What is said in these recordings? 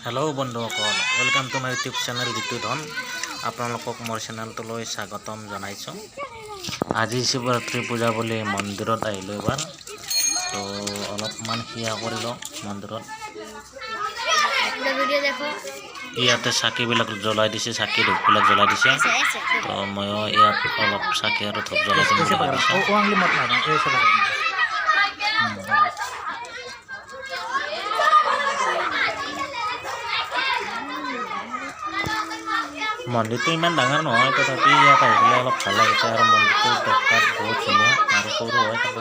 Hello' বন্ধুসকল, welcome to my YouTube channel Ritu Dhan. আপোনালোকক মোৰ চেনেলটোলৈ স্বাগতম জনাইছোঁ। আজি শিৱৰাত্ৰি পূজা বুলি মন্দিৰত আহিলোঁ এবাৰ। তো অলপমান সেৱা কৰিলোঁ মন্দিৰত। ইয়াতে চাকিবিলাক জ্বলাই দিছে, চাকি ধূপবিলাক জ্বলাই দিছে। তো ময়ো ইয়াত অলপ চাকি আৰু ধূপ জ্বলাই দিম বুলি ভাবিছোঁ। মন্দিৰটো ইমান ডাঙৰ নহয়, তথাপি ইয়াত আহিলে অলপ ভাল লাগিছে। আৰু মন্দিৰটো দেখাত বহুত ধুনীয়া আৰু সৰু হয়, কিন্তু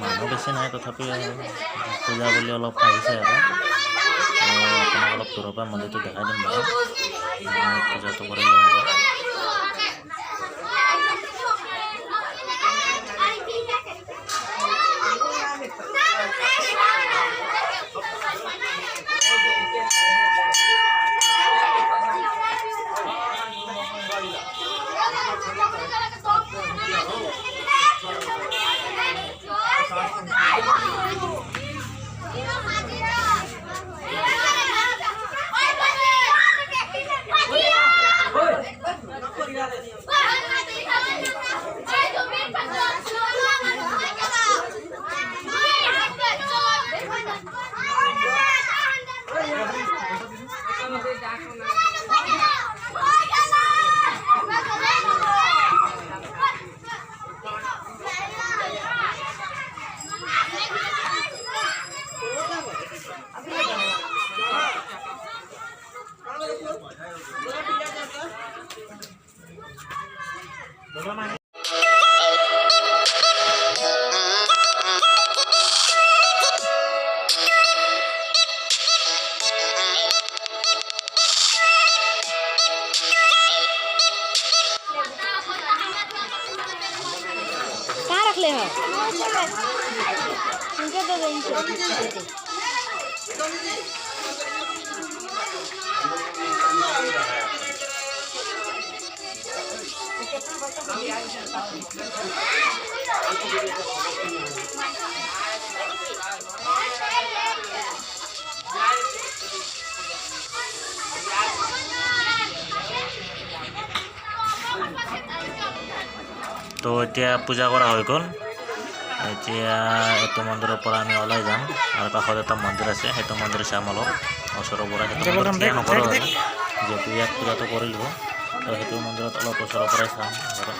মানুহ বেছি নাই। তথাপি পূজা বুলি অলপ আহিছে আৰু আপোনাক অলপ দূৰৰ পৰা মন্দিৰটো দেখাই দিম বাৰু। পূজাটো কৰি লওঁ আৰু रखले हैं उनके तो देंगे তো এতিয়া পূজা কৰা হৈ গ'ল। এতিয়া এইটো মন্দিৰৰ পৰা আমি ওলাই যাম আৰু কাষত এটা মন্দিৰ আছে, সেইটো মন্দিৰ চাম অলপ ওচৰৰ পৰা। সেইটো মন্দিৰ নকৰোঁ আৰু যিহেতু ইয়াত পূজাটো কৰিলোঁ, তো সেইটো মন্দিৰত অলপ ওচৰৰ পৰাই চাম বাৰু।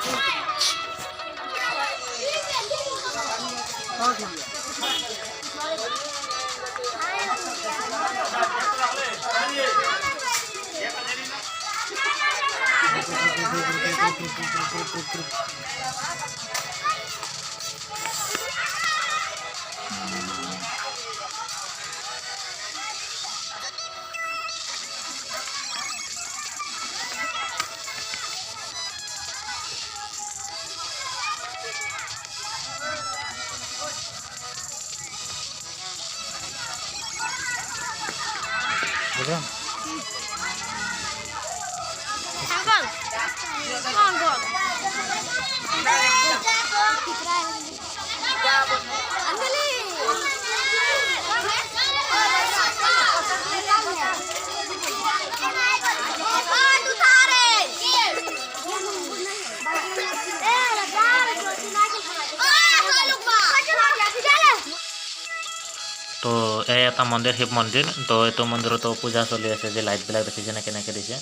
তো এই এটা মন্দিৰ, শিৱ মন্দিৰ। তো এইটো মন্দিৰতো পূজা চলি আছে, যে লাইটবিলাক দেখিছেনে কেনেকৈ দিছে।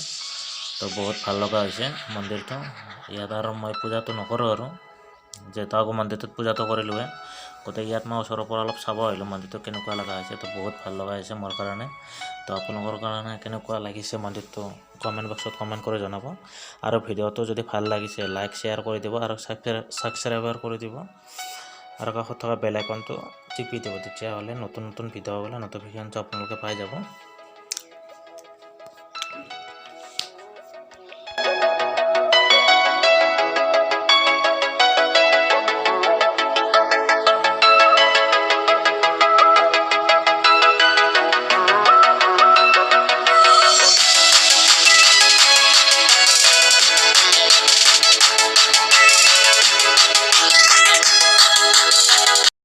তো বহুত ভাল লগা হৈছে মন্দিৰটো। ইয়াত আৰু মই পূজাটো নকৰোঁ আৰু যিহেতু আকৌ মন্দিৰটোত পূজাটো কৰিলোঁৱে, গতিকে ইয়াত মই ওচৰৰ পৰা অলপ চাব আহিলোঁ মন্দিৰটো কেনেকুৱা লগা হৈছে। তো বহুত ভাল লগা হৈছে মোৰ কাৰণে। তো আপোনালোকৰ কাৰণে কেনেকুৱা লাগিছে মন্দিৰটো কমেণ্ট বক্সত কমেণ্ট কৰি জনাব। আৰু ভিডিঅ'টো যদি ভাল লাগিছে লাইক শ্বেয়াৰ কৰি দিব আৰু ছাবস্ক্ৰাইবাৰ কৰি দিব আৰু কাষত থকা বেল আইকনটো টিপি দিব। তেতিয়াহ'লে নতুন নতুন ভিডিঅ' হ'লে ন'টিফিকেশ্যনটো আপোনালোকে পাই যাব।